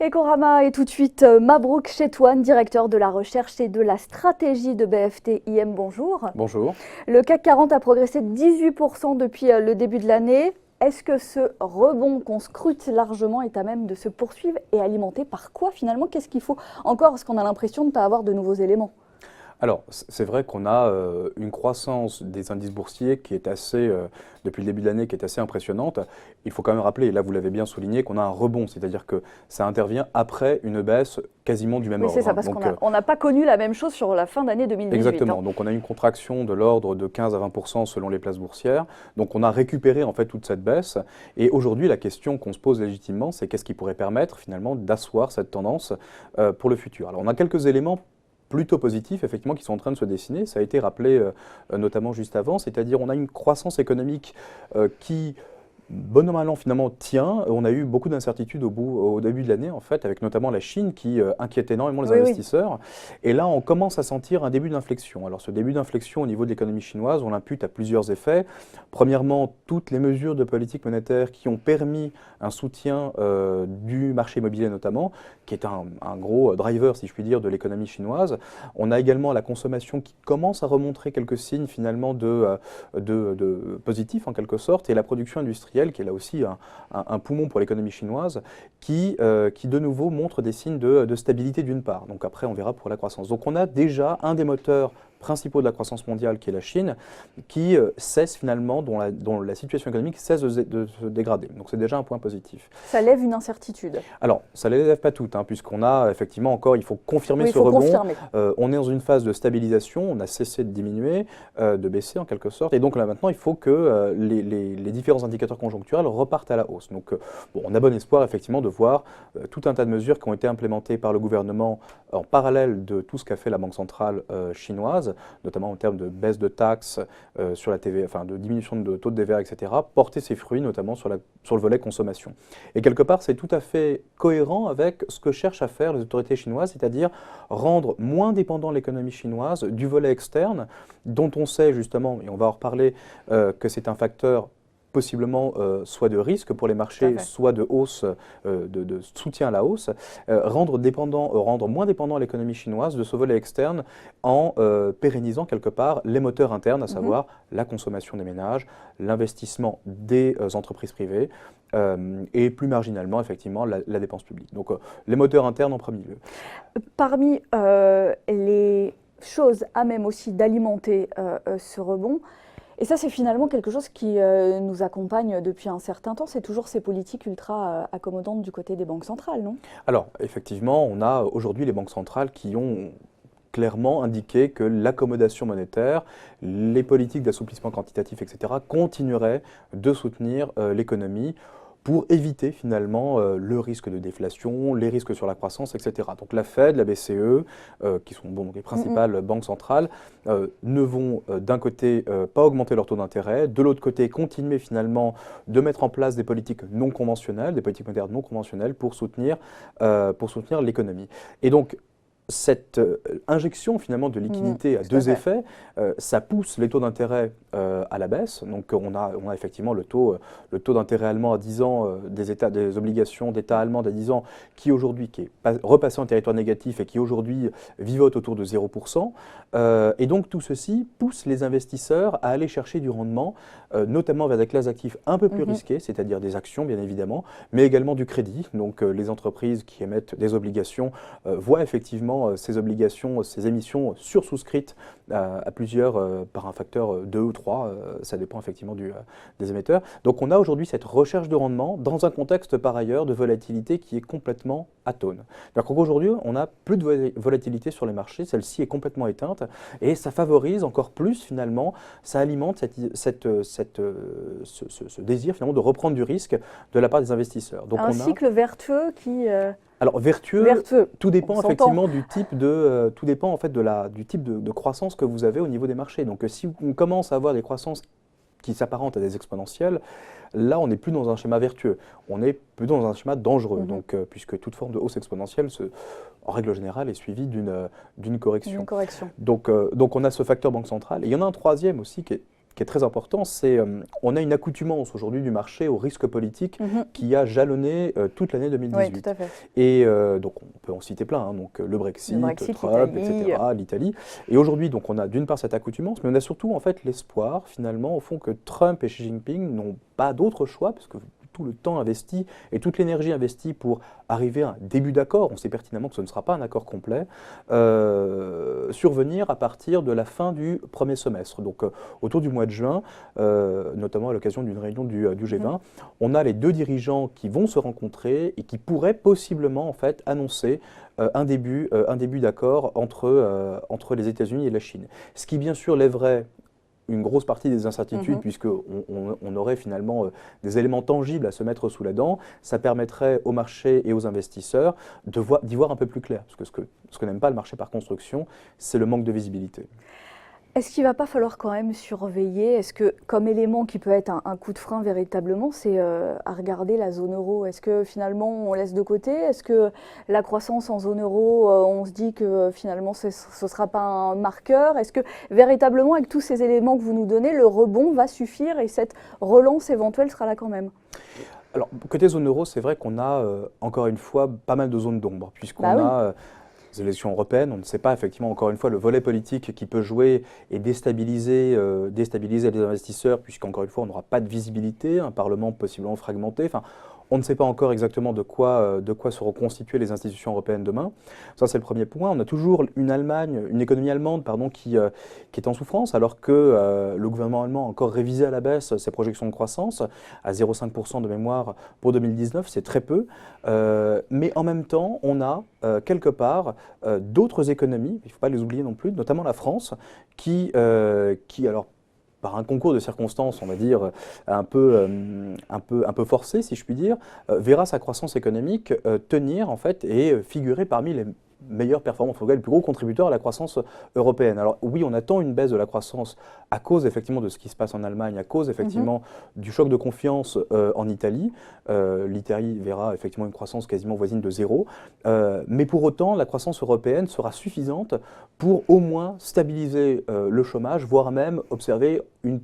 Ecorama est tout de suite Mabrouk Chetouane, directeur de la recherche et de la stratégie de BFT IM. Bonjour. Bonjour. Le CAC 40 a progressé de 18% depuis le début de l'année. Est-ce que ce rebond qu'on scrute largement est à même de se poursuivre et alimenté par quoi finalement? Qu'est-ce qu'il faut encore? Parce qu'on a l'impression de ne pas avoir de nouveaux éléments. Alors, c'est vrai qu'on a une croissance des indices boursiers qui est assez, depuis le début de l'année, qui est assez impressionnante. Il faut quand même rappeler, et là vous l'avez bien souligné, qu'on a un rebond, c'est-à-dire que ça intervient après une baisse quasiment du même Oui, ordre. c'est ça, parce qu'on n'a pas connu la même chose sur la fin d'année 2018. Exactement, donc on a une contraction de l'ordre de 15 à 20% selon les places boursières. Donc on a récupéré en fait toute cette baisse. Et aujourd'hui, la question qu'on se pose légitimement, c'est qu'est-ce qui pourrait permettre finalement d'asseoir cette tendance pour le futur. Alors on a quelques éléments plutôt positifs, effectivement, qui sont en train de se dessiner. Ça a été rappelé notamment juste avant, c'est-à-dire on a une croissance économique qui, bon an mal an, finalement, tient. On a eu beaucoup d'incertitudes au début de l'année, en fait, avec notamment la Chine qui inquiète énormément les investisseurs. Et là, on commence à sentir un début d'inflexion. Alors, ce début d'inflexion au niveau de l'économie chinoise, on l'impute à plusieurs effets. Premièrement, toutes les mesures de politique monétaire qui ont permis un soutien du marché immobilier notamment, qui est un gros driver, si je puis dire, de l'économie chinoise. On a également la consommation qui commence à remontrer quelques signes finalement de positifs en quelque sorte, et la production industrielle qui est là aussi un poumon pour l'économie chinoise, qui de nouveau montre des signes de stabilité d'une part. Donc après, on verra pour la croissance. Donc on a déjà un des moteurs principaux de la croissance mondiale, qui est la Chine, qui cesse finalement, dont la situation économique cesse de se dégrader. Donc c'est déjà un point positif. Ça lève une incertitude. Alors, ça ne les lève pas toutes, puisqu'on a effectivement encore, il faut confirmer ce rebond. On est dans une phase de stabilisation, on a cessé de diminuer, de baisser en quelque sorte. Et donc là maintenant, il faut que les différents indicateurs conjoncturels repartent à la hausse. Donc bon, on a bon espoir effectivement de voir tout un tas de mesures qui ont été implémentées par le gouvernement en parallèle de tout ce qu'a fait la Banque centrale chinoise, notamment en termes de baisse de taxes sur la TVA, enfin de diminution de taux de TVA, etc., porter ses fruits, notamment sur le volet consommation. Et quelque part, c'est tout à fait cohérent avec ce que cherchent à faire les autorités chinoises, c'est-à-dire rendre moins dépendant l'économie chinoise du volet externe, dont on sait justement, et on va en reparler, que c'est un facteur possiblement soit de risque pour les marchés, soit de hausse, de soutien à la hausse, rendre moins dépendant l'économie chinoise de ce volet externe en pérennisant quelque part les moteurs internes, à savoir la consommation des ménages, l'investissement des entreprises privées et plus marginalement effectivement la dépense publique. Donc les moteurs internes en premier lieu. Parmi les choses à même aussi d'alimenter ce rebond, et ça, c'est finalement quelque chose qui nous accompagne depuis un certain temps. C'est toujours ces politiques ultra accommodantes du côté des banques centrales, non? Alors, effectivement, on a aujourd'hui les banques centrales qui ont clairement indiqué que l'accommodation monétaire, les politiques d'assouplissement quantitatif, etc., continueraient de soutenir l'économie pour éviter finalement le risque de déflation, les risques sur la croissance, etc. Donc la Fed, la BCE, qui sont les principales banques centrales, ne vont d'un côté pas augmenter leur taux d'intérêt, de l'autre côté continuer finalement de mettre en place des politiques non conventionnelles, des politiques monétaires non conventionnelles pour soutenir l'économie. Et donc, cette injection finalement de liquidité a deux effets. Ça pousse les taux d'intérêt à la baisse. Donc on a effectivement le taux d'intérêt allemand à 10 ans des obligations d'État allemandes à 10 ans qui aujourd'hui est repassé en territoire négatif et qui aujourd'hui vivote autour de 0%. Et donc tout ceci pousse les investisseurs à aller chercher du rendement, notamment vers des classes d'actifs un peu plus risquées, c'est-à-dire des actions bien évidemment, mais également du crédit. Donc les entreprises qui émettent des obligations voient effectivement ces obligations, ces émissions sursouscrites à plusieurs par un facteur 2 ou 3, ça dépend effectivement des émetteurs. Donc on a aujourd'hui cette recherche de rendement dans un contexte par ailleurs de volatilité qui est complètement atone. Donc aujourd'hui on n'a plus de volatilité sur les marchés, celle-ci est complètement éteinte et ça favorise encore plus finalement, ça alimente ce désir finalement de reprendre du risque de la part des investisseurs. Donc un cycle vertueux qui… Alors vertueux, tout dépend effectivement du type de, du type de croissance que vous avez au niveau des marchés. Donc si on commence à avoir des croissances qui s'apparentent à des exponentielles, là on n'est plus dans un schéma vertueux, on est plutôt dans un schéma dangereux. Donc puisque toute forme de hausse exponentielle, en règle générale, est suivie d'une correction. Donc on a ce facteur banque centrale. Et il y en a un troisième aussi qui est qui est très important, c'est on a une accoutumance aujourd'hui du marché au risque politique qui a jalonné toute l'année 2018. Oui, tout à fait. Et donc on peut en citer plein, hein, donc le Brexit, Trump, etc., l'Italie. Et aujourd'hui, donc on a d'une part cette accoutumance, mais on a surtout en fait l'espoir finalement au fond que Trump et Xi Jinping n'ont pas d'autre choix, parce que tout le temps investi et toute l'énergie investie pour arriver à un début d'accord, on sait pertinemment que ce ne sera pas un accord complet, survenir à partir de la fin du premier semestre. Donc autour du mois de juin, notamment à l'occasion d'une réunion du G20, on a les deux dirigeants qui vont se rencontrer et qui pourraient possiblement en fait annoncer un début d'accord entre les États-Unis et la Chine. Ce qui bien sûr lèverait une grosse partie des incertitudes, puisqu'on aurait finalement des éléments tangibles à se mettre sous la dent. Ça permettrait aux marchés et aux investisseurs d'y voir un peu plus clair. Parce que ce que n'aime pas le marché par construction, c'est le manque de visibilité. Est-ce qu'il ne va pas falloir quand même surveiller? Est-ce que, comme élément qui peut être un coup de frein véritablement, c'est à regarder la zone euro? Est-ce que finalement on laisse de côté? Est-ce que la croissance en zone euro, on se dit que finalement ce ne sera pas un marqueur? Est-ce que véritablement, avec tous ces éléments que vous nous donnez, le rebond va suffire et cette relance éventuelle sera là quand même? Alors, côté zone euro, c'est vrai qu'on a, encore une fois, pas mal de zones d'ombre, puisqu'on a les élections européennes, on ne sait pas effectivement, encore une fois, le volet politique qui peut jouer et déstabiliser les investisseurs, puisqu'encore une fois, on n'aura pas de visibilité, un Parlement possiblement fragmenté. Enfin, on ne sait pas encore exactement de quoi seront constituées les institutions européennes demain. Ça, c'est le premier point. On a toujours une économie allemande, qui est en souffrance, alors que le gouvernement allemand a encore révisé à la baisse ses projections de croissance à 0,5% de mémoire pour 2019. C'est très peu. Mais en même temps, on a quelque part d'autres économies, il ne faut pas les oublier non plus, notamment la France, qui alors, par un concours de circonstances, on va dire, un peu forcé, si je puis dire, verra sa croissance économique tenir, en fait, et figurer parmi les meilleures performances, les plus gros contributeurs à la croissance européenne. Alors oui, on attend une baisse de la croissance à cause effectivement de ce qui se passe en Allemagne, à cause effectivement du choc de confiance en Italie. L'Italie verra effectivement une croissance quasiment voisine de zéro. Mais pour autant, la croissance européenne sera suffisante pour au moins stabiliser le chômage, voire même observer une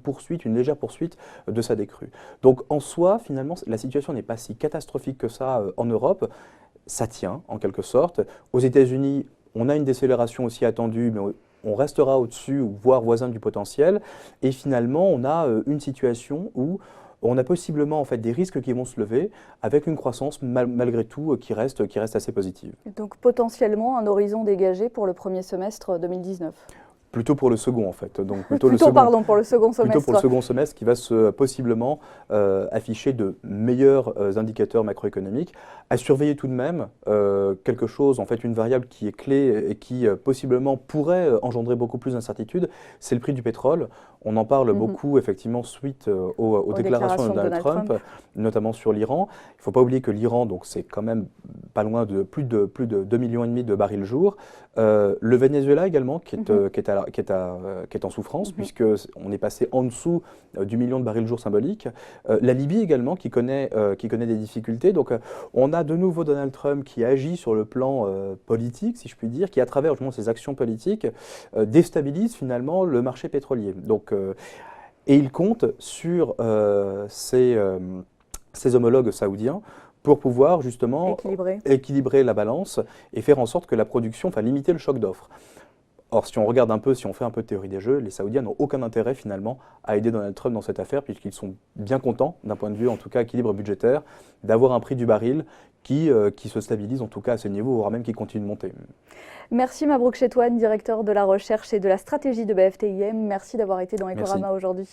légère poursuite de sa décrue. Donc en soi, finalement, la situation n'est pas si catastrophique que ça en Europe. Ça tient, en quelque sorte. Aux États-Unis, on a une décélération aussi attendue, mais on restera au-dessus, voire voisin du potentiel. Et finalement, on a une situation où on a possiblement en fait, des risques qui vont se lever, avec une croissance malgré tout qui reste assez positive. Donc potentiellement un horizon dégagé pour le premier semestre 2019. Plutôt pour le second en fait. Donc pour le second semestre. Plutôt pour le second semestre qui va possiblement afficher de meilleurs indicateurs macroéconomiques. À surveiller tout de même quelque chose, en fait une variable qui est clé et qui possiblement pourrait engendrer beaucoup plus d'incertitudes, c'est le prix du pétrole. On en parle beaucoup effectivement suite aux déclarations de Donald Trump, notamment sur l'Iran. Il ne faut pas oublier que l'Iran, donc c'est quand même pas loin de plus de 2,5 millions de barils jour. Le Venezuela également qui est en souffrance puisqu'on est passé en dessous du million de barils jour symbolique. La Libye également qui connaît des difficultés. Donc on a de nouveau Donald Trump qui agit sur le plan politique, si je puis dire, qui à travers justement ses actions politiques déstabilise finalement le marché pétrolier. Donc, et il compte sur ses homologues saoudiens pour pouvoir justement équilibrer la balance et faire en sorte que la production, limiter le choc d'offres. Or, si on fait un peu de théorie des jeux, les Saoudiens n'ont aucun intérêt finalement à aider Donald Trump dans cette affaire, puisqu'ils sont bien contents, d'un point de vue en tout cas équilibre budgétaire, d'avoir un prix du baril qui se stabilise en tout cas à ce niveau, voire même qui continue de monter. Merci Mabrouk Chetouane, directeur de la recherche et de la stratégie de BFTIM. Merci d'avoir été dans Ecorama aujourd'hui.